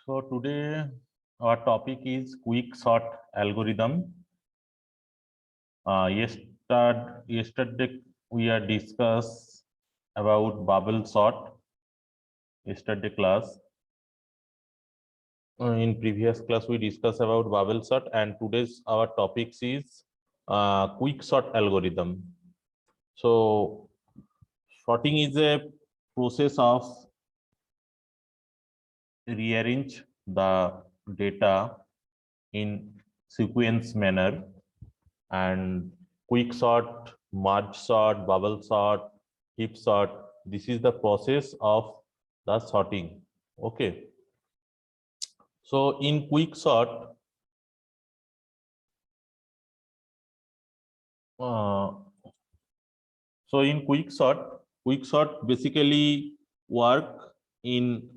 So today our topic is quick sort algorithm. Yesterday we are discussed about bubble sort. Yesterday class. In previous class we discussed about bubble sort, and today's our topic is quick sort algorithm. So sorting is a process of rearrange the data in sequence manner, and quick sort, merge sort, bubble sort, heap sort, this is the process of the sorting. Okay, so in quick sort, quick sort basically work in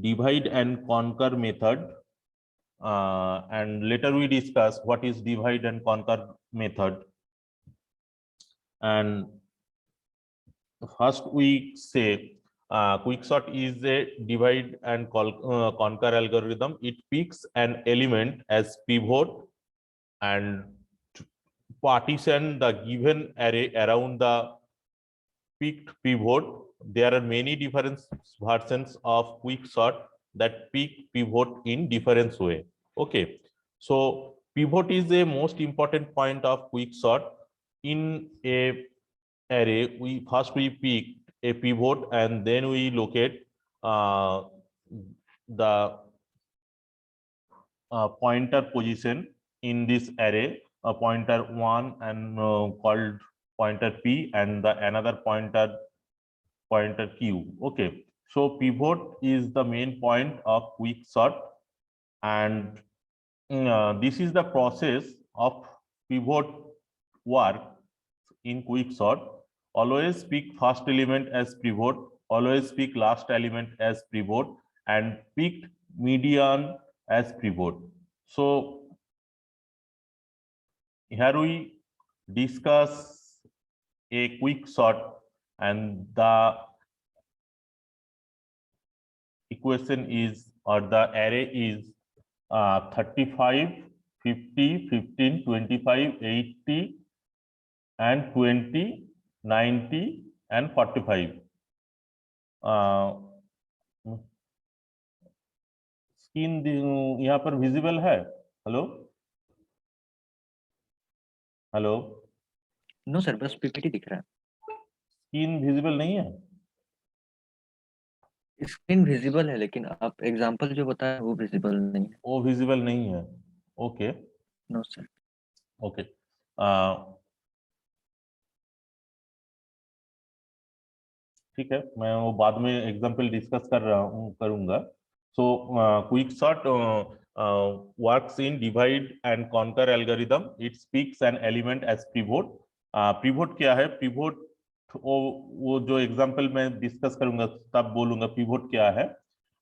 divide and conquer method, and later we discuss what is divide and conquer method. And first we say quick sort is a divide and conquer algorithm. It picks an element as pivot and partition the given array around the picked pivot. There are many different versions of quick sort that pick pivot in different way. Okay, so pivot is a most important point of quick sort. In a array, we pick a pivot and then we locate the pointer position in this array, a pointer 1 and called pointer p, and the another pointer q. Okay, so pivot is the main point of quick sort, and this is the process of pivot work in quick sort. Always pick first element as pivot, always pick last element as pivot, and pick median as pivot. So here we discuss a quick sort, and the equation is, or the array is 35, 50, 15, 25, 80, and 20, 90, and 45. Screen यहाँ पर visible है? Hello hello, no sir, बस PPT दिख रहा है। Screen visible नहीं है? Screen visible है, लेकिन आप एग्जांपल जो बताए वो विजिबल नहीं है। वो विजिबल नहीं है। Okay, no sir. ओके, ठीक है, मैं वो बाद में एग्जांपल डिस्कस करूंगा। So quick sort works in divide and conquer algorithm. It picks an element as pivot. Pivot क्या है? पिवोट वो जो एग्जांपल मैं डिस्कस करूंगा तब बोलूंगा पिवोट क्या है.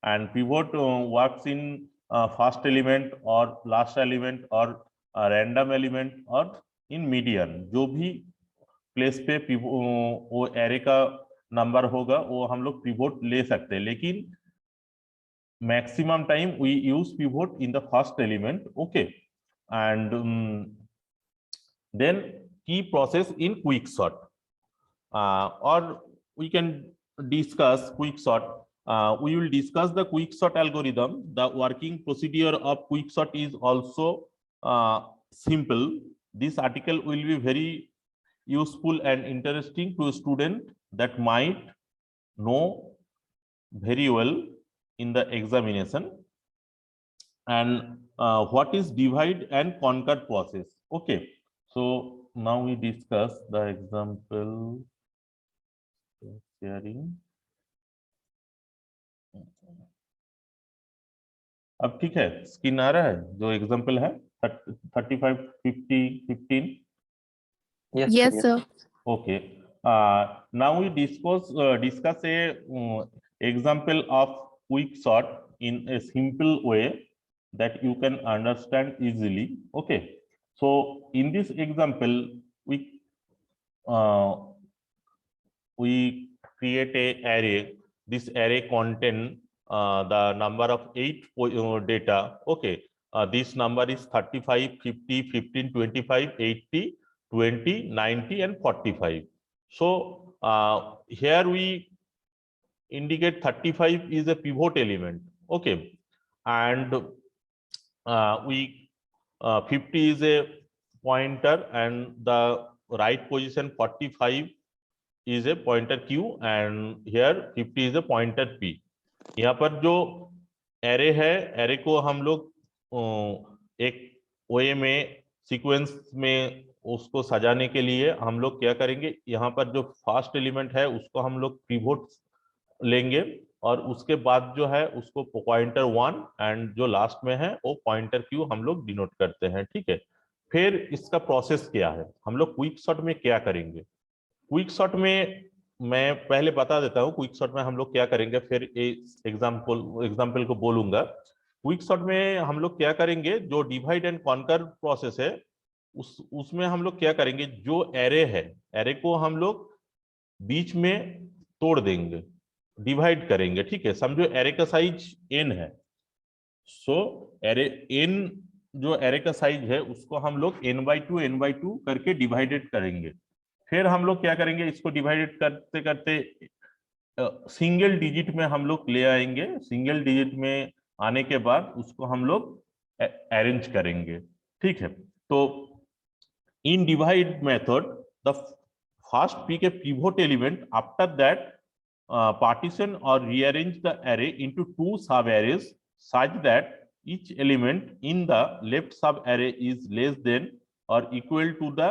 And pivot works in first element और लास्ट एलिमेंट और रैंडम एलिमेंट और इन मीडियन. जो भी प्लेस पे वो एरे का नंबर होगा वो हम लोग पिवोट ले सकते हैं, लेकिन maximum time we use pivot in the first element. Okay, and then की प्रोसेस इन क्विक सॉर्ट, और we can discuss quick sort. We will discuss the quick sort algorithm. The working procedure of quick sort is also simple. This article will be very useful and interesting to a student that might know very well in the examination. And what is divide and conquer process? Okay, so now we discuss the example sharing. अब ठीक है, screen आ रहा है जो example है 35, 50, 15. Yes sir. Okay, now we discuss a example of quick sort in a simple way that you can understand easily. Okay, so in this example we create a array. This array contain the number of 8 data. Okay, this number is 35, 50, 15, 25, 80, 20, 90 and 45. So here we indicate 35 is a pivot element. Okay, and we 50 is a pointer and the right position 45 is a pointer Q and here 50 is a pointer P. यहाँ पर जो array है, array को हम लोग एक वे में sequence में उसको सजाने के लिए हम लोग क्या करेंगे, यहाँ पर जो फर्स्ट एलिमेंट है उसको हम लोग पिवोट लेंगे और उसके बाद जो है उसको पॉइंटर 1 एंड जो लास्ट में है वो पॉइंटर Q हम लोग डिनोट करते हैं। ठीक है, फिर इसका प्रोसेस क्या है, हम लोग क्विक सॉर्ट में क्या करेंगे। क्विक सॉर्ट में मैं पहले बता देता हूँ क्विक सॉर्ट में हम लोग क्या करेंगे, फिर एग्जाम्पल को बोलूंगा। क्विक सॉर्ट में हम लोग क्या करेंगे, जो डिवाइड एंड कॉन्कर प्रोसेस है उसमें हम लोग क्या करेंगे, जो एरे है एरे को हम लोग बीच में तोड़ देंगे, डिवाइड करेंगे। ठीक है, समझो एरे का साइज n है, सो एरे n जो एरे का साइज है उसको हम लोग n/2 करके डिवाइडेड करेंगे। फिर हम लोग क्या करेंगे, इसको डिवाइडेड करते करते सिंगल डिजिट में हम लोग ले आएंगे। सिंगल डिजिट में आने के बाद उसको हम लोग अरेंज करेंगे। ठीक है, तो in divide method the first pick a pivot element, after that partition or rearrange the array into two sub arrays such that each element in the left sub array is less than or equal to the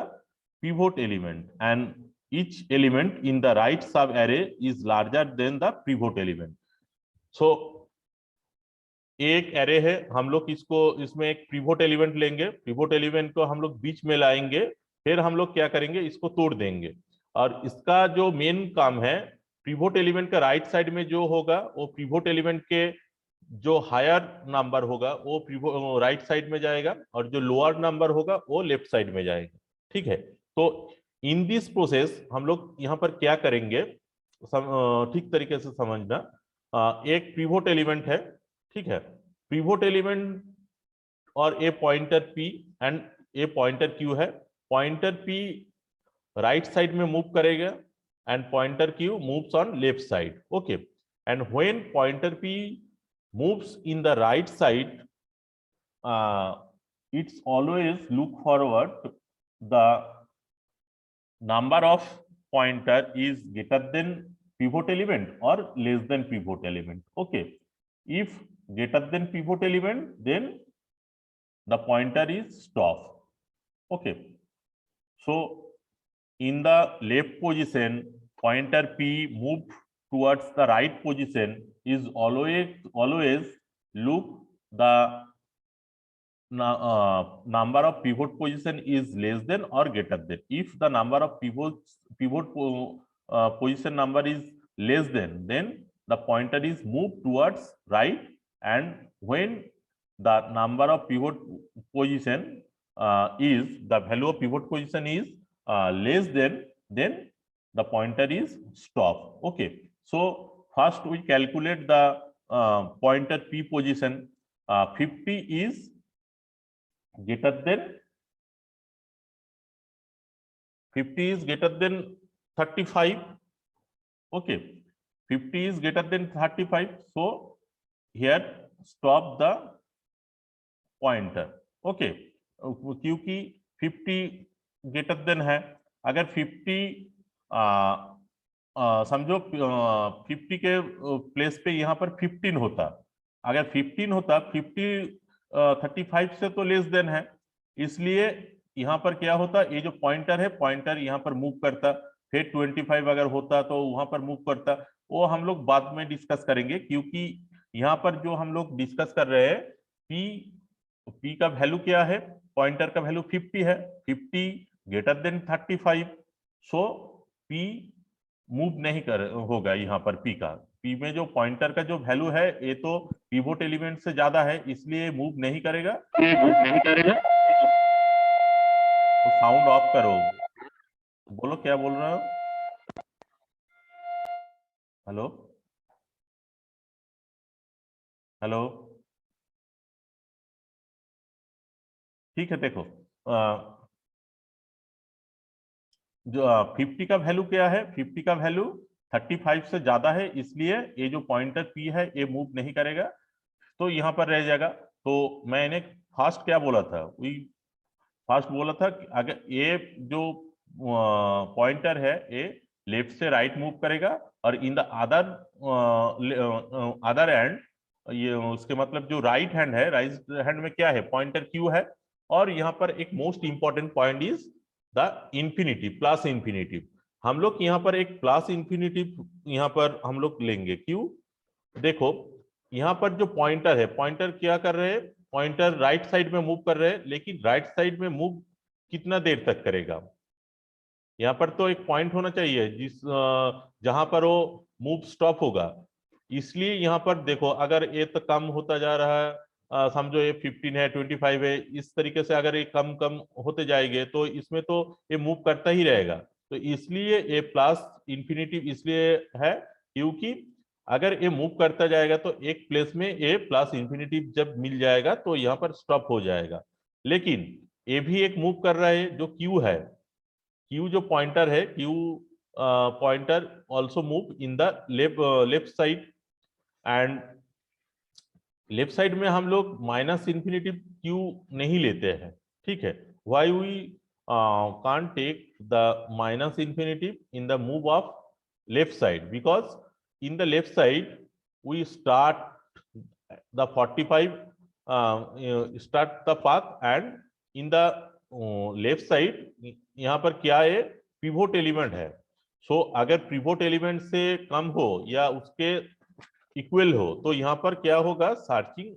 pivot element and each element in the right sub array is larger than the pivot element. So एक array है, हम लोग इसको इसमें एक pivot element लेंगे, pivot element को हम लोग बीच में लाएंगे, फिर हम लोग क्या करेंगे, इसको तोड़ देंगे। और इसका जो मेन काम है, पिवोट एलिमेंट का राइट साइड में जो होगा वो पिवोट एलिमेंट के जो हायर नंबर होगा वो राइट साइड में जाएगा और जो लोअर नंबर होगा वो लेफ्ट साइड में जाएगा। ठीक है, तो इन दिस प्रोसेस हम लोग यहाँ पर क्या करेंगे, ठीक तरीके से समझना। एक पिवोट एलिमेंट है, ठीक है, पिवोट एलिमेंट और ए pointer P and A pointer Q है। पॉइंटर पी राइट साइड में मूव करेगा and pointer Q moves on left side. Okay, and when pointer P moves in the right side, it's always look forward the number of pointer is greater than pivot element or less than pivot element. Okay, if greater than pivot element, then the pointer is stop. Okay, so in the left position, pointer P move towards the right position is always look the number of pivot position is less than or greater than. If the number of pivot position number is less than, then the pointer is moved towards right, and when the number of pivot position is the value of pivot position is less than, then the pointer is stop. Okay, so first we calculate the pointer P position. 50 is greater than 35. Okay, 50 is greater than 35, so here stop the pointer. Okay, क्योंकि 50 greater than है, अगर 50 समझो 50 के place पे यहाँ पर 15 होता, अगर 15 होता 50 35 से तो लेस देन है, इसलिए यहाँ पर क्या होता, ये जो पॉइंटर है पॉइंटर यहाँ पर मूव करता, फिर 25 अगर होता तो वहां पर मूव करता, वो हम लोग बाद में डिस्कस करेंगे। क्योंकि यहाँ पर जो हम लोग डिस्कस कर रहे हैं, पी का वैल्यू क्या है, पॉइंटर का वैल्यू 50 है, 50 ग्रेटर देन 35, सो पी मूव नहीं कर होगा। यहाँ पर पी में जो पॉइंटर का जो वैल्यू है ये तो पिवोट एलिमेंट से ज्यादा है, इसलिए मूव नहीं करेगा। तो साउंड ऑफ करो, बोलो क्या बोल रहे हो। हेलो। हेलो, ठीक है। देखो, जो 50 का वैल्यू क्या है, 50 का वैल्यू 35 से ज्यादा है, इसलिए ये जो पॉइंटर पी है ये मूव नहीं करेगा, तो यहाँ पर रह जाएगा। तो मैंने फास्ट क्या बोला था, वही फास्ट बोला था कि अगर ये जो पॉइंटर है ये लेफ्ट से राइट मूव करेगा, और इन द अदर अदर एंड, ये उसके मतलब जो राइट हैंड है, राइट हैंड में क्या है, पॉइंटर क्यू है। और यहाँ पर एक most important point is the infinitive, plus infinitive. हम लोग यहाँ पर एक प्लस इंफिनिटिव यहाँ पर हम लोग लेंगे, क्यों? देखो, यहाँ पर जो पॉइंटर है, पॉइंटर क्या कर रहे हैं, पॉइंटर राइट साइड में मूव कर रहे हैं, लेकिन राइट साइड में मूव कितना देर तक करेगा? यहाँ पर तो एक पॉइंट होना चाहिए जहां पर वो मूव स्टॉप होगा। इसलिए यहाँ पर देखो, अगर ये तो कम होता जा रहा है, समझो ये 15 है, 25 है, इस तरीके से अगर ये कम कम होते जाएंगे तो इसमें तो ये मूव करता ही रहेगा। तो इसलिए ये प्लस इंफिनिटिव इसलिए है, क्योंकि अगर ये मूव करता जाएगा तो एक प्लेस में ये प्लस इंफिनिटिव जब मिल जाएगा तो यहाँ पर स्टॉप हो जाएगा। लेकिन ये भी एक मूव कर रहा है जो क्यू है, क्यू जो पॉइंटर है, Q pointer also move in the left side. And left side में हम लोग माइनस इंफिनिटिव क्यू नहीं लेते हैं, ठीक है। Why we can't take the minus infinitive in the move of left side? Because in the left side we start the 45, start the path, and in the left side यहाँ पर क्या है, pivot element है। सो अगर pivot element से कम हो या उसके इक्वल हो तो यहाँ पर क्या होगा, सर्चिंग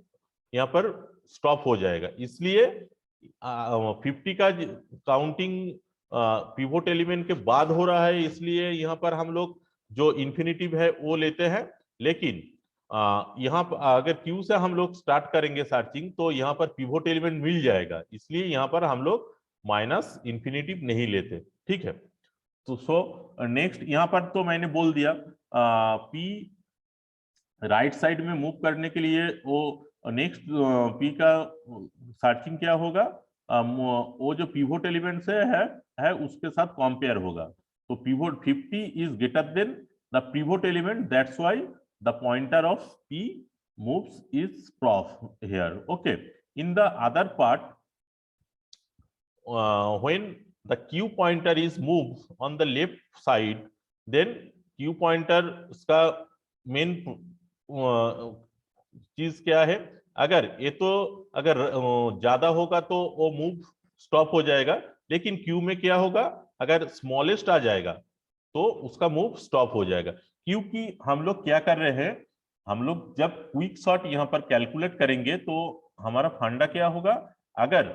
यहाँ पर स्टॉप हो जाएगा। इसलिए 50 का काउंटिंग पिवोट एलिमेंट के बाद हो रहा है, इसलिए यहाँ पर हम लोग जो इंफिनिटिव है वो लेते हैं। लेकिन यहाँ पर अगर क्यू से हम लोग स्टार्ट करेंगे सर्चिंग तो यहाँ पर पिवोट एलिमेंट मिल जाएगा, इसलिए यहाँ पर हम लोग माइनस इंफिनिटिव नहीं लेते, ठीक है। तो सो नेक्स्ट यहाँ पर तो मैंने बोल दिया, पी राइट साइड में मूव करने के लिए वो नेक्स्ट पी का सर्चिंग क्या होगा, वो जो पिवोट एलिमेंट से है उसके साथ कंपेयर होगा। तो pivot 50 is greater than the pivot element, that's why the pointer of P moves is prof here, okay. In the other part, when the q pointer is moved on the left side, then q pointer का main चीज क्या है, अगर ये तो अगर ज्यादा होगा तो वो मूव स्टॉप हो जाएगा, लेकिन क्यू में क्या होगा, अगर स्मॉलेस्ट आ जाएगा तो उसका मूव स्टॉप हो जाएगा। क्योंकि हम लोग क्या कर रहे हैं, हम लोग जब क्विक शॉट यहाँ पर कैलकुलेट करेंगे तो हमारा फंडा क्या होगा, अगर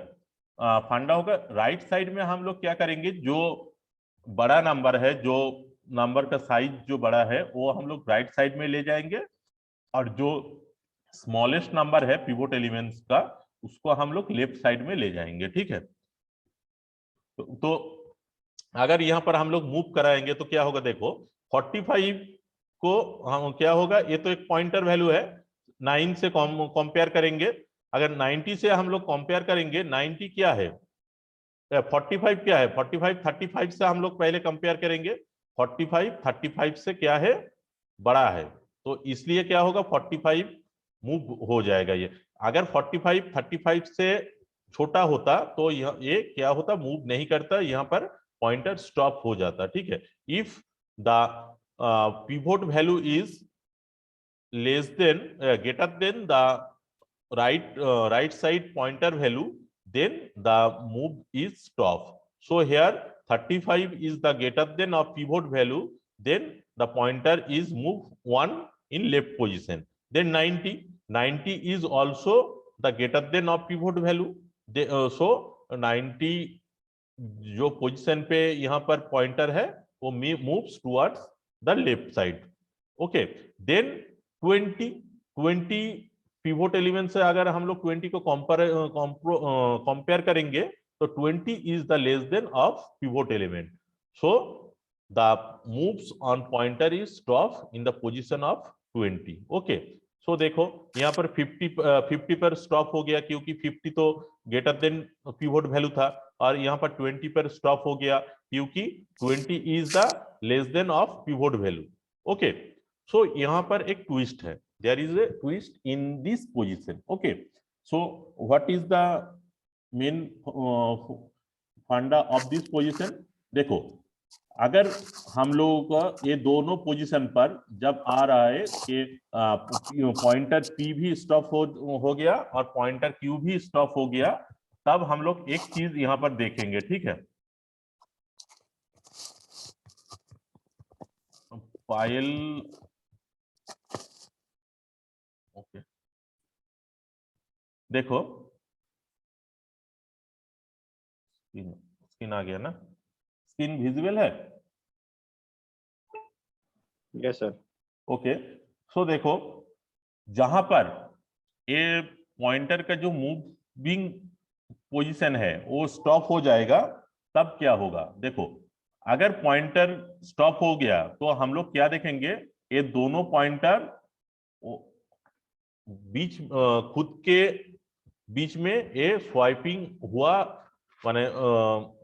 फंडा होगा राइट साइड में, हम लोग क्या करेंगे, जो बड़ा नंबर है, जो नंबर का साइज जो बड़ा है वो हम लोग राइट साइड में ले जाएंगे, और जो स्मॉलेस्ट नंबर है पिवोट एलिमेंट्स का उसको हम लोग लेफ्ट साइड में ले जाएंगे, ठीक है। तो अगर यहाँ पर हम लोग मूव कराएंगे तो क्या होगा, देखो 45 को हम क्या होगा, ये तो एक पॉइंटर वैल्यू है, 9 से कंपेयर करेंगे। अगर 90 से हम लोग कंपेयर करेंगे, 90 क्या है, 45 क्या है, 45 35 से हम लोग पहले कंपेयर करेंगे, 45 35 से क्या है, बड़ा है, तो इसलिए क्या होगा, 45 मूव हो जाएगा ये। अगर 45 35 से छोटा होता तो ये क्या होता, मूव नहीं करता, यहाँ पर पॉइंटर स्टॉप हो जाता, ठीक है। If the pivot value is less than greater than the right side pointer value, then the move is stop. So here 35 is the greater than of pivot value, then the pointer is move one in left position. Then 90 is also the greater than of pivot value. So 90 जो position पे यहाँ पर pointer है वो moves towards the left side, okay. Then 20 pivot element से अगर हम लोग 20 को कंपेयर करेंगे तो 20 is the less than of pivot element, so the moves on pointer is stop in the position of 20, okay. So देखो यहाँ पर 50 पर स्टॉप हो गया, क्योंकि 50 तो ग्रेटर देन पिवोट वैल्यू था, और यहाँ पर 20 पर स्टॉप हो गया क्योंकि 20 is the less than of pivot value. Okay, so यहाँ पर एक ट्विस्ट है, there is a twist in this position. Okay, so what is the main funda of this position? देखो, अगर हम लोगों का ये दोनों पोजीशन पर जब आ रहा है कि पॉइंटर पी भी स्टॉप हो गया और पॉइंटर क्यू भी स्टॉप हो गया, तब हम लोग एक चीज यहां पर देखेंगे, ठीक है? पायल, ओके, देखो स्क्रीन आ गया ना? स्क्रीन विजिबल है? Yes sir. ओके, सो देखो, जहां पर ये पॉइंटर का जो मूविंग पोजीशन है वो स्टॉप हो जाएगा, तब क्या होगा? देखो, अगर पॉइंटर स्टॉप हो गया तो हम लोग क्या देखेंगे? ये दोनों पॉइंटर बीच खुद के बीच में ये स्वाइपिंग हुआ, माने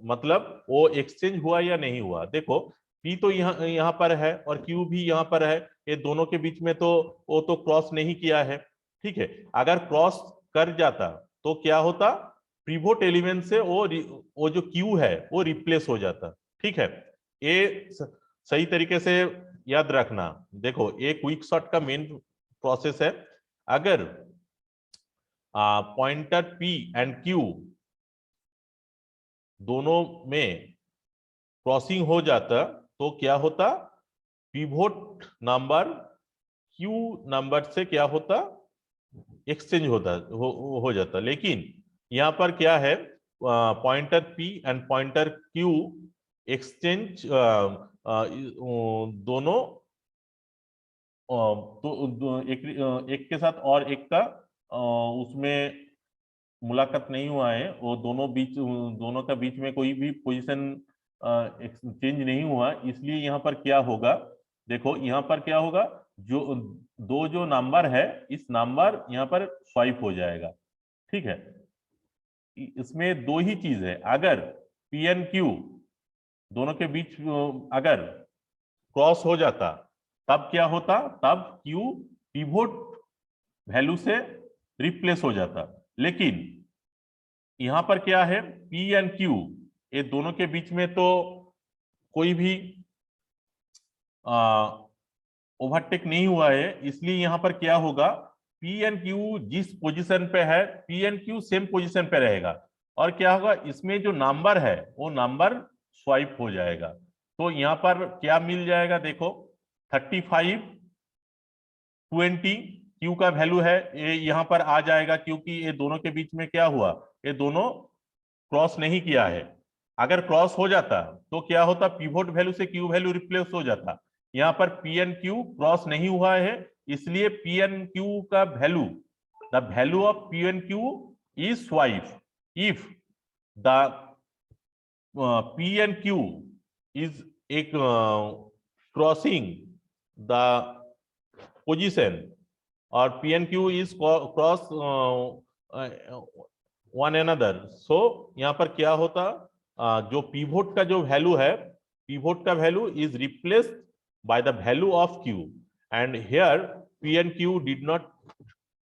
मतलब वो एक्सचेंज हुआ या नहीं हुआ। देखो, पी तो यहाँ पर है और क्यू भी यहाँ पर है, ये दोनों के बीच में तो वो तो क्रॉस नहीं किया है, ठीक है? अगर क्रॉस कर जाता तो क्या होता? पिवोट एलिमेंट से वो जो क्यू है वो रिप्लेस हो जाता, ठीक है? ये सही तरीके से याद रखना। देखो, ये क्विक सॉर्ट का मेन प्रोसेस है। अगर पॉइंटर पी एंड क्यू दोनों में क्रॉसिंग हो जाता तो क्या होता? पिवोट नंबर क्यू नंबर से क्या होता? एक्सचेंज हो जाता। लेकिन यहां पर क्या है? Pointer P and pointer Q exchange दोनों तो एक के साथ और एक का उसमें मुलाकात नहीं हुआ है, वो दोनों का बीच में कोई भी पोजीशन एक्सचेंज नहीं हुआ, इसलिए यहाँ पर क्या होगा? देखो, यहाँ पर क्या होगा? जो नंबर है, इस नंबर यहाँ पर स्वाइप हो जाएगा, ठीक है? इसमें दो ही चीज है। अगर पी एन क्यू दोनों के बीच अगर क्रॉस हो जाता, तब क्या होता? तब क्यू पिवोट वैल्यू से रिप्लेस हो जाता। लेकिन यहां पर क्या है? पी एंड क्यू ये दोनों के बीच में तो कोई भी ओवरटेक नहीं हुआ है, इसलिए यहां पर क्या होगा? पी एंड क्यू जिस पोजीशन पे है, P and Q same position पे रहेगा, और क्या होगा? इसमें जो नंबर है वो नंबर स्वाइप हो जाएगा। तो यहां पर क्या मिल जाएगा? देखो, 35 20 क्यू का वैल्यू है, ये यहां पर आ जाएगा, क्योंकि ये दोनों के बीच में क्या हुआ? ये दोनों क्रॉस नहीं किया है। अगर क्रॉस हो जाता तो क्या होता? पिवोट वैल्यू से क्यू वैल्यू रिप्लेस हो जाता। यहाँ पर पी एन क्यू क्रॉस नहीं हुआ है, इसलिए पी एन क्यू का value, the value of P N Q is swipe if the P N Q is एक क्रॉसिंग द पोजीशन, और P N Q is cross one another. So यहाँ पर क्या होता? जो पिवोट का जो वैल्यू है, पिवोट का value is replaced by the value of Q, and here P and Q did not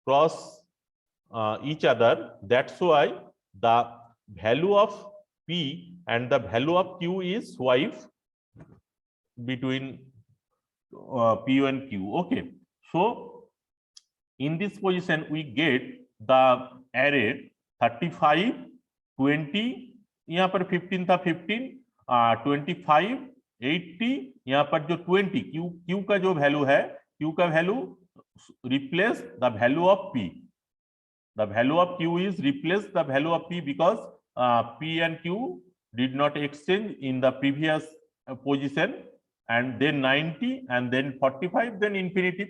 cross each other. That's why the value of p and the value of q is swipe between p and q. Okay, so in this position we get the array 35 20, यहाँ पर 15 था, 15 25 80, यहाँ पर जो 20 q का जो value है, q का value replace the value of p, the value of q is replace the value of p, because p and q did not exchange in the previous position, and then 90 and then 45 then infinity।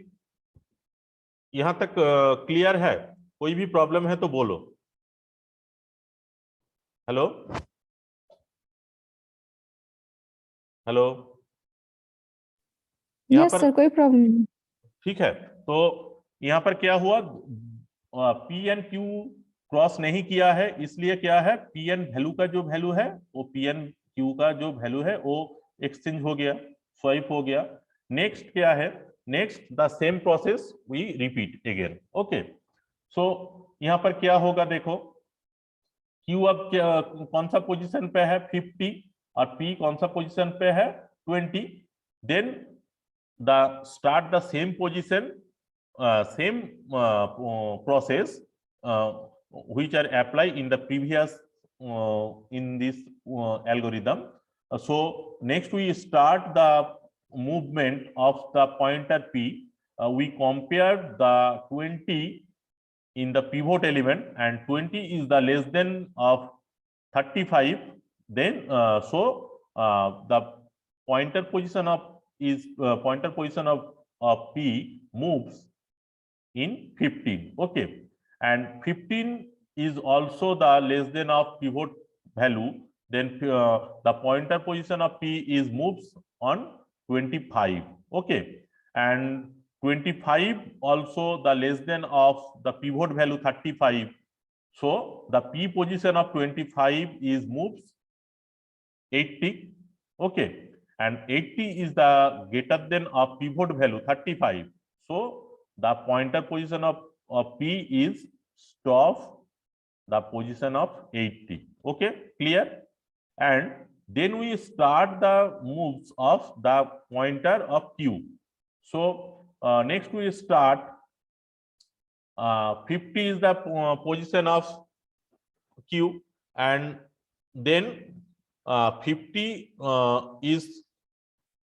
यहां तक clear है? कोई भी problem है तो बोलो। Hello hello, यहाँ yes पर सर, कोई प्रॉब्लम नहीं। ठीक है। तो यहाँ पर क्या हुआ, पी एन क्यू क्रॉस नहीं किया है, इसलिए क्या है, पी एन वैल्यू का जो वैल्यू है वो पी एन क्यू का जो वैल्यू है वो एक्सचेंज हो गया, स्वाइप हो गया। नेक्स्ट क्या है, next the same process we repeat again. Okay, so यहाँ पर क्या होगा, देखो क्यू अब कौन सा पोजीशन पे है, 50, और पी कौन सा पोजीशन पे है, 20। Then the start the same position, same process which are applied in the previous in this algorithm. So next we start the movement of the pointer p. We compare the 20 in the pivot element, and 20 is the less than of 35. Then the pointer position of p moves in 15. Okay, and 15 is also the less than of pivot value. Then the pointer position of p is moves on 25. Okay, and 25 also the less than of the pivot value 35. So the p position of 25 is moves 80. Okay, and 80 is the greater than of pivot value 35. So the pointer position of p is stop the position of 80. Okay, clear? And then we start the moves of the pointer of q. So next we start 50 is the position of q, and then 50 is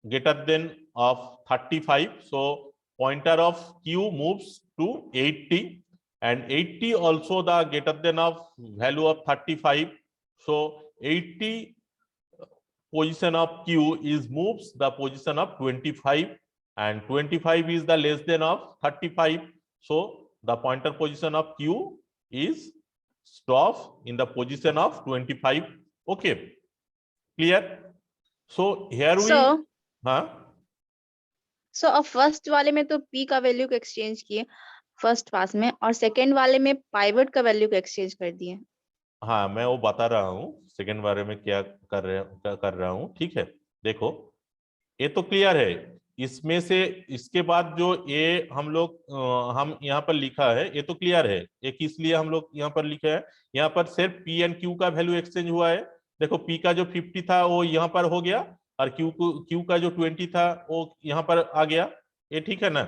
greater than of 35. So pointer of q moves to 80, and 80 also the greater than of value of 35. So 80 position of q is moves the position of 25, and 25 is the less than of 35. So the pointer position of q is stop in the position of 25. Okay, clear? So here we सो सो अब first वाले में तो P का value को exchange किए first pass में, और second वाले में पाइवट का वैल्यू को एक्सचेंज कर दिए। हाँ, मैं वो बता रहा हूँ सेकंड बारे में क्या कर रहा हूँ। ठीक है, देखो ये तो क्लियर है। इसमें से इसके बाद जो ये हम लोग हम यहाँ पर लिखा है ये तो क्लियर है। एक इसलिए हम लोग यहाँ पर लिखे है, यहाँ पर सिर्फ पी एंड क्यू का वैल्यू एक्सचेंज हुआ है। देखो पी का जो 50 था वो यहाँ पर हो गया, और क्यू का जो 20 था वो यहाँ पर आ गया। ये ठीक है ना?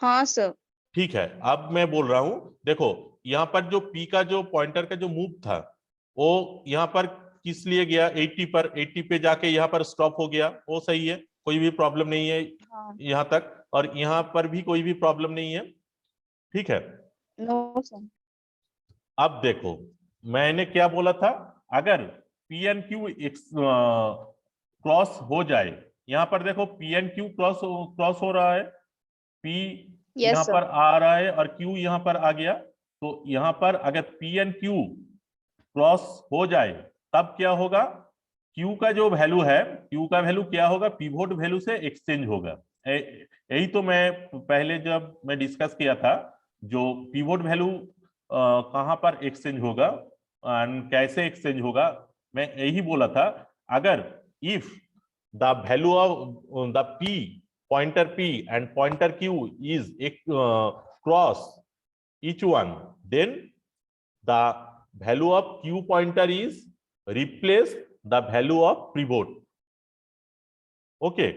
हाँ सर। ठीक है, अब मैं बोल रहा हूँ, देखो यहाँ पर जो पी का जो पॉइंटर का जो मूव था वो यहाँ पर किस लिए गया, 80 पर, 80 पे जाके यहाँ पर स्टॉप हो गया। वो सही है, कोई भी प्रॉब्लम नहीं है हाँ। यहाँ तक, और यहाँ पर भी कोई भी प्रॉब्लम नहीं है। ठीक है, नो सर। अब देखो मैंने क्या बोला था, अगर पी एन क्यू क्रॉस हो जाए, यहाँ पर देखो पी एन क्यू क्रॉस हो रहा है, पी यहाँ सर। पर आ रहा है और क्यू यहाँ पर आ गया। तो यहाँ पर अगर पी एन क्यू क्रॉस हो जाए तब क्या होगा, क्यू का जो वैल्यू है, क्यू का वैल्यू क्या होगा, पिवोट वैल्यू से एक्सचेंज होगा। यही तो मैं पहले जब मैं डिस्कस किया था, जो पिवोट वैल्यू कहां पर एक्सचेंज होगा एंड कैसे एक्सचेंज होगा, मैं यही बोला था। अगर if the value of the P pointer p and pointer q is cross each one, then the value of q pointer is replace the value of pivot. Okay,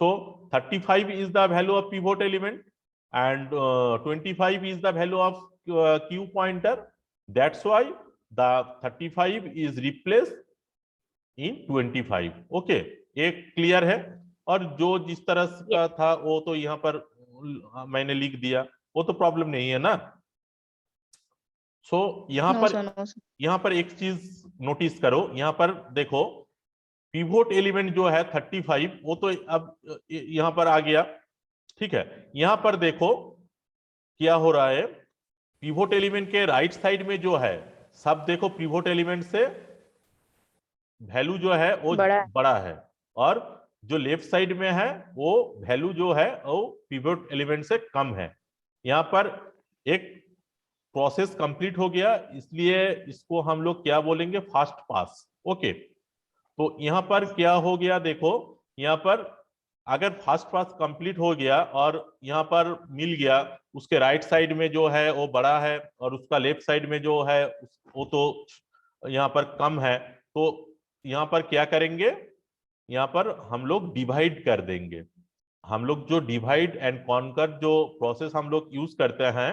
so 35 is the value of pivot element, and 25 is the value of q pointer. That's why the 35 is replaced in 25. Okay, एक clear है? और जो जिस तरह का था वो तो यहाँ पर मैंने लिख दिया, वो तो प्रॉब्लम नहीं है ना। सो यहाँ पर एक चीज नोटिस करो, यहाँ पर देखो पिवोट एलिमेंट जो है 35 वो तो अब यहाँ पर आ गया। ठीक है, यहाँ पर देखो क्या हो रहा है, पिवोट एलिमेंट के राइट साइड में जो है सब देखो पिवोट एलिमेंट से वैल्यू जो है वो बड़ा है, और जो लेफ्ट साइड में है वो वैल्यू जो है वो पिवोट एलिमेंट से कम है। यहाँ पर एक प्रोसेस कंप्लीट हो गया, इसलिए इसको हम लोग क्या बोलेंगे, फास्ट पास। ओके, तो यहाँ पर क्या हो गया, देखो यहाँ पर अगर फर्स्ट पास कंप्लीट हो गया और यहाँ पर मिल गया, उसके राइट साइड में जो है वो बड़ा है और उसका लेफ्ट साइड में जो है वो तो यहाँ पर कम है, तो यहाँ पर क्या करेंगे, यहाँ पर हम लोग डिवाइड कर देंगे। हम लोग जो डिवाइड एंड कॉन्कर जो प्रोसेस हम लोग यूज करते हैं,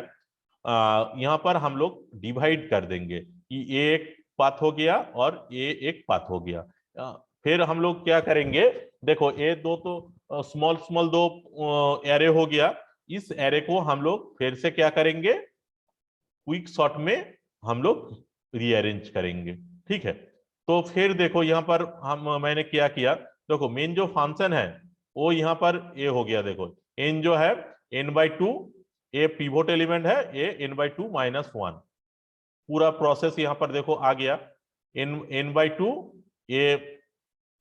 यहाँ पर हम लोग डिवाइड कर देंगे कि ये एक पाथ हो गया और ये एक पाथ हो गया। फिर हम लोग क्या करेंगे, देखो ये दो तो स्मॉल स्मॉल दो एरे हो गया, इस एरे को हम लोग फिर से क्या करेंगे, क्विक सॉर्ट में हम लोग रीअरेंज करेंगे। ठीक है, तो फिर देखो यहाँ पर मैंने क्या किया, देखो मेन जो फंक्शन है वो यहाँ पर ए हो गया, देखो एन जो है n/2, ए पिवोट एलिमेंट है, ए n/2 - 1, पूरा प्रोसेस यहाँ पर देखो आ गया, n/2 ए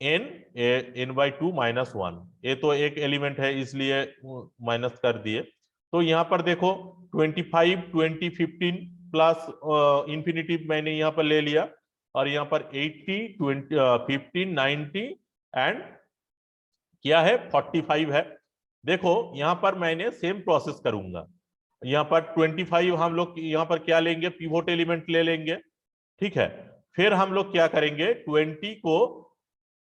n/2 - 1, ये तो एक एलिमेंट है इसलिए माइनस कर दिए। तो यहाँ पर देखो 25 20 15 प्लस इंफिनिटी मैंने यहाँ पर ले लिया, और यहाँ पर 80 20 15 90 एंड क्या है 45 है। देखो यहाँ पर मैंने सेम प्रोसेस करूंगा, यहाँ पर 25 हम लोग यहाँ पर क्या लेंगे, पिवोट एलिमेंट ले लेंगे। ठीक है, फिर हम लोग क्या करेंगे, 20 को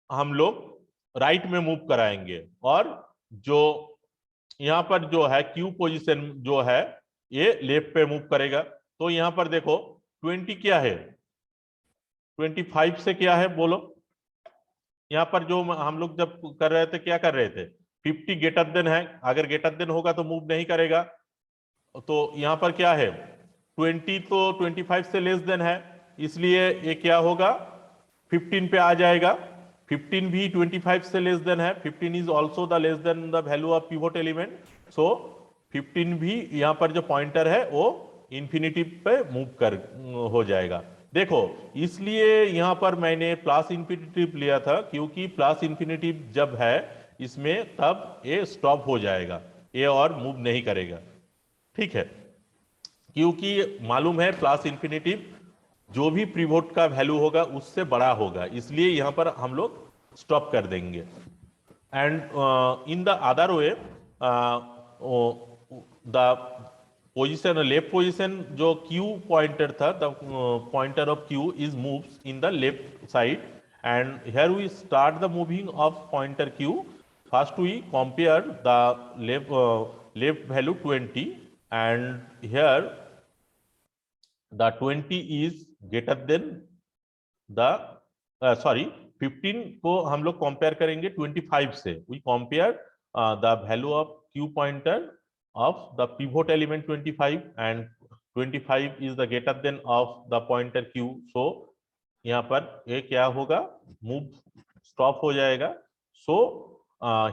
हम लोग राइट में मूव कराएंगे, और जो यहाँ पर जो है क्यू पोजीशन जो है ये लेफ्ट पे मूव करेगा। तो यहाँ पर देखो 20 क्या है, 25 से क्या है बोलो, यहाँ पर जो हम लोग जब कर रहे थे क्या कर रहे थे, 50 ग्रेटर देन है, अगर ग्रेटर देन होगा तो मूव नहीं करेगा। तो यहाँ पर क्या है 20 तो 25 से लेस देन है, इसलिए ये क्या होगा 15 पे आ जाएगा। 15 भी 25 से लेस देन है, 15 is also the less than the value of pivot element, so 15 भी यहाँ पर जो पॉइंटर है वो इंफिनिटी पे मूव कर हो जाएगा। देखो इसलिए यहाँ पर मैंने प्लस इंफिनिटिव लिया था, क्योंकि प्लस इंफिनिटिव जब है इसमें तब ये स्टॉप हो जाएगा, ये और मूव नहीं करेगा। ठीक है, क्योंकि मालूम है प्लस इंफिनिटिव जो भी पिवोट का वैल्यू होगा उससे बड़ा होगा, इसलिए यहां पर हम लोग स्टॉप कर देंगे। And in the other way the position, left position जो क्यू पॉइंटर था, the pointer of Q is moves in the left side, and here we start the moving of pointer Q. First we compare the left value 20, and here the 20 is greater than the 15 को हम लोग compare करेंगे 25 से। we compare the value of q pointer of the pivot element 25, and 25 is the greater than of the pointer q, so यहाँ पर ये क्या होगा, मूव स्टॉप हो जाएगा। so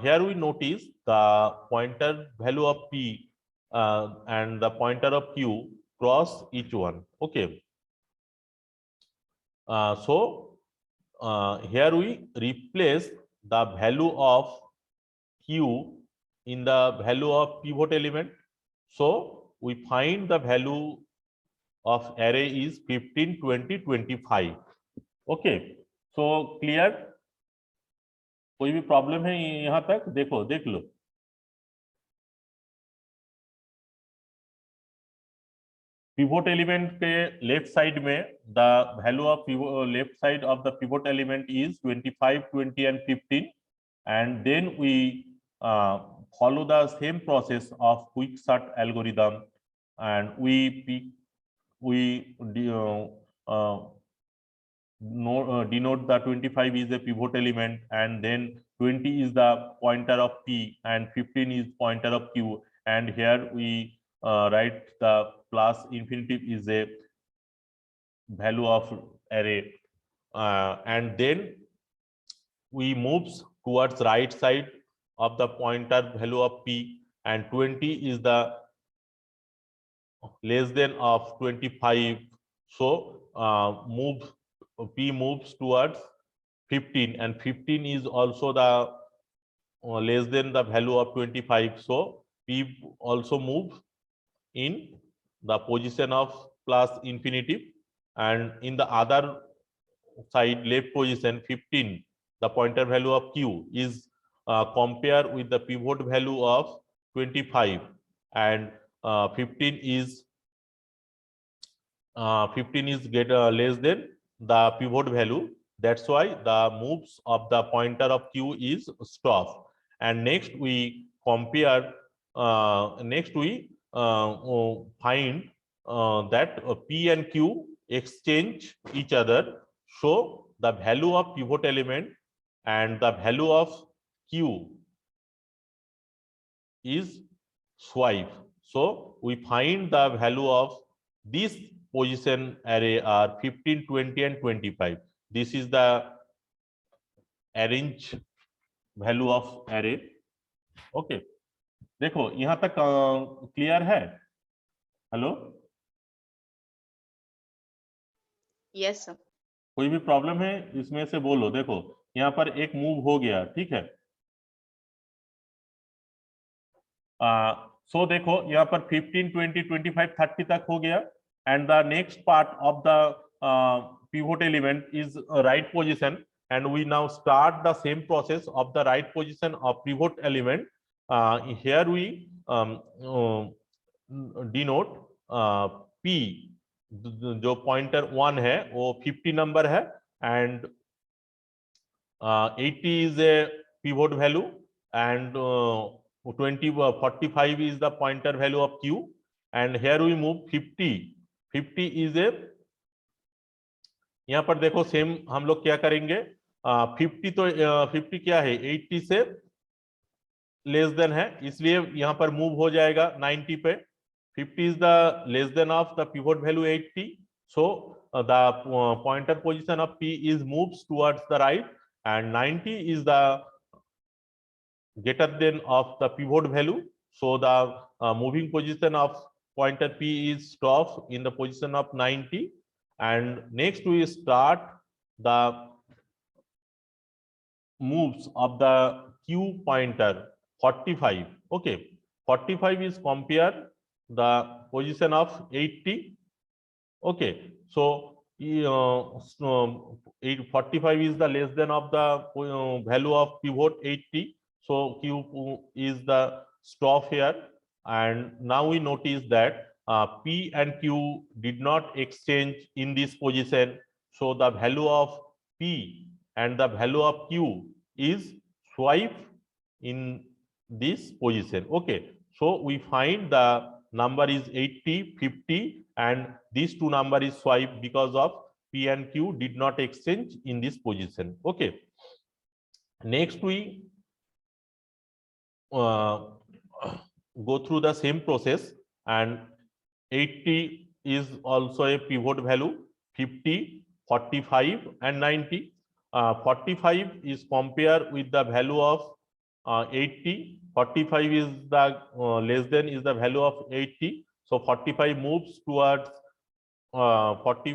here we notice the pointer value of p and the pointer of q cross each one. Okay, so here we replace the value of q in the value of pivot element, so we find the value of array is 15 20 25. Okay, so clear, कोई भी problem है यहाँ तक, देखो देख लो। Pivot element के left side में the value of left side of the pivot element is 25 20 and 15, and then we follow the same process of quick sort algorithm, and we denote the 25 is a pivot element, and then 20 is the pointer of p and 15 is pointer of q, and here we write the plus infinitive is a value of array, and then we moves towards right side of the pointer value of p, and 20 is the less than of 25, so p moves towards 15, and 15 is also the less than the value of 25, so p also moves in the position of plus infinitive, and in the other side left position 15, the pointer value of q is compared with the pivot value of 25, and 15 is less than the pivot value. That's why the moves of the pointer of q is stop. And next we compare, find that p and q exchange each other, so the value of pivot element and the value of q is swipe. So we find the value of this position array are 15, 20 and 25. This is the arrange value of array. Okay, देखो यहां तक clear है? Hello, yes sir. कोई भी problem है इसमें से बोलो। देखो यहाँ पर एक मूव हो गया, ठीक है। सो देखो यहाँ पर 15, 20, 25, 30 तक हो गया, and the next part of the pivot element is right position, and we now start the same process of the right position of pivot element. Here we denote p, जो पॉइंटर 1 है वो 50 नंबर है, and 80 is a pivot value, and 45 is the pointer value of q, and here we move 50. 50 is a, यहाँ पर देखो same हम लोग क्या करेंगे, 50 तो 50 क्या है 80 से लेस देन है, इसलिए यहाँ पर मूव हो जाएगा 90 पे। 50 is the less than of the pivot value 80, so the pointer position of p is moves towards the right, and 90 is the greater than of the pivot value, so the moving position of pointer p is stop in the position of 90. And next we start the moves of the q pointer 45. Okay, 45 is compare the position of 80. Okay, so 45 is the less than of the value of pivot 80, so q is the stop here. And now we notice that p and q did not exchange in this position, so the value of p and the value of q is swipe in this position. Okay, so we find the number is 80, 50, and these two number is swipe because of p and q did not exchange in this position. Okay, next we go through the same process, and 80 is also a pivot value, 50, 45 and 90. 45 is compared with the value of 80. 45 is the less than is the value of 80, so 45 moves towards 40,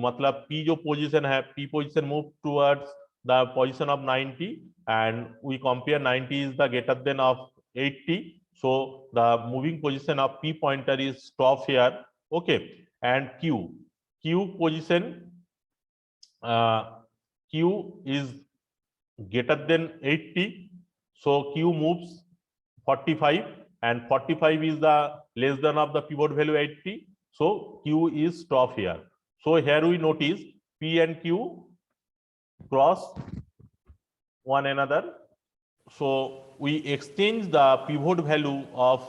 मतलब p जो position है, p position move towards the position of 90, and we compare 90 is the greater than of 80, so the moving position of p pointer is stop here. Okay, and q position, q is greater than 80, so q moves 45, and 45 is the less than of the pivot value 80, so q is stop here. So here we notice p and q cross one another, so we exchange the pivot value of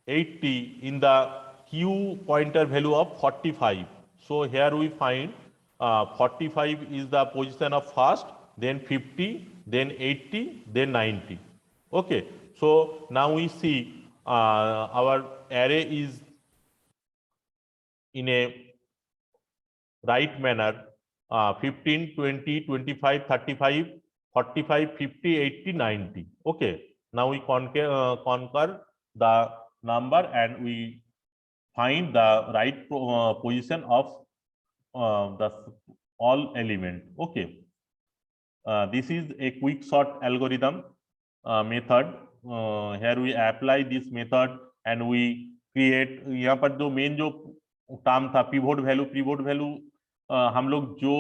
80 in the q pointer value of 45. So here we find 45 is the position of first, then 50, then 80, then 90. Okay, so now we see our array is in a right manner, 15, 20, 25, 35, 45, 50, 80, 90. Okay, now we conquer the number and we find the right position of the all element. Okay, this is a quick sort algorithm method. Here we apply this method and we create, यहाँ पर जो main जो term था pivot value, हम लोग जो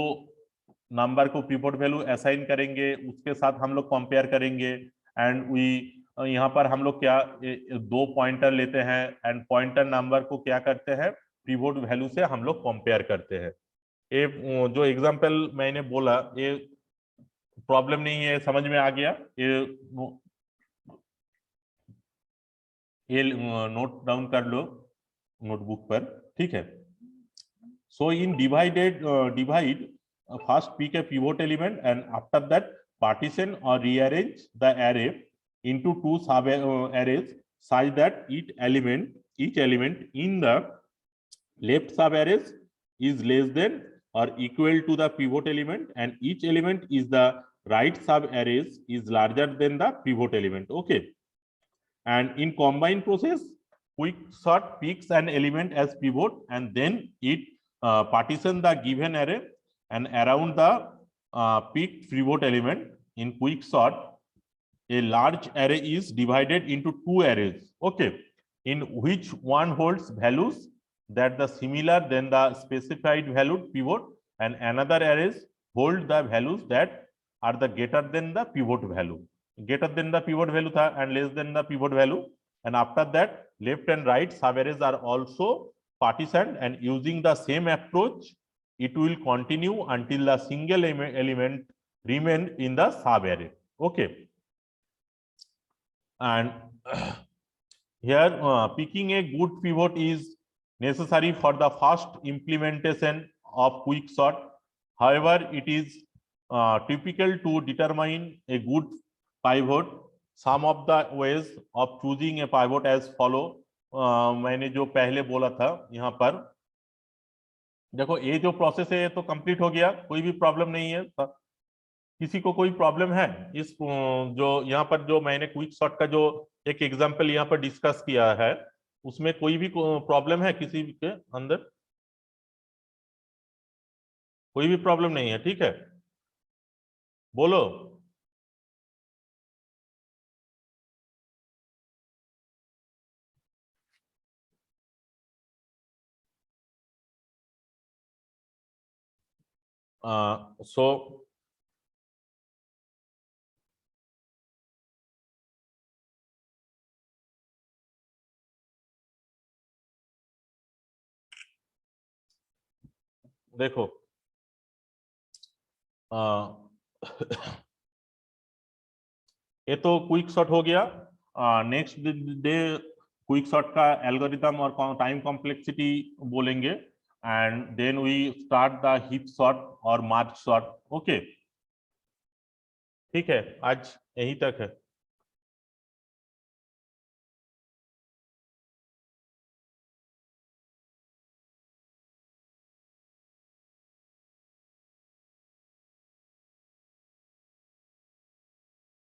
number को pivot value assign करेंगे उसके साथ हम लोग कंपेयर करेंगे, एंड वी यहाँ पर हम लोग क्या दो पॉइंटर लेते हैं एंड पॉइंटर नंबर को क्या करते हैं पिवोट वैल्यू से हम लोग कंपेयर करते हैं। ये जो एग्जांपल मैंने बोला ये प्रॉब्लम नहीं है, समझ में आ गया? ये नोट डाउन कर लो नोटबुक पर, ठीक है। सो इन divide first pick a pivot element and after that partition or rearrange the array into two sub arrays such that each element in the left sub arrays is less than or equal to the pivot element, and each element is the right sub arrays is larger than the pivot element. Okay, and in combined process quicksort picks an element as pivot and then it partition the given array, and around the picked pivot element in quicksort a large array is divided into two arrays, okay, in which one holds values that the similar than the specified valued pivot, and another arrays hold the values that are the greater than the pivot value. Greater than the pivot value tha and less than the pivot value, and after that left and right sub-arrays are also partitioned, and using the same approach it will continue until the single element remain in the sub-array. Okay, and here picking a good pivot is necessary for the first implementation of quicksort. However, it is typical to determine a good pivot. Some of the ways of choosing a pivot as follow. मैंने जो पहले बोला था यहाँ पर देखो, ये जो प्रोसेस है ये तो कंप्लीट हो गया, कोई भी प्रॉब्लम नहीं है। किसी को कोई प्रॉब्लम है इस जो यहाँ पर जो मैंने क्विक सॉर्ट का जो एक एग्जांपल यहाँ पर डिस्कस किया है उसमें कोई भी प्रॉब्लम है किसी के अंदर? कोई भी प्रॉब्लम नहीं है, ठीक है, बोलो। सो देखो ये तो क्विक शॉट हो गया। नेक्स्ट डे क्विक शॉट का एल्गोरिथम और टाइम कॉम्प्लेक्सिटी बोलेंगे, and then we start the heap sort और मार्च शॉट। ओके, ठीक है, आज यहीं तक है।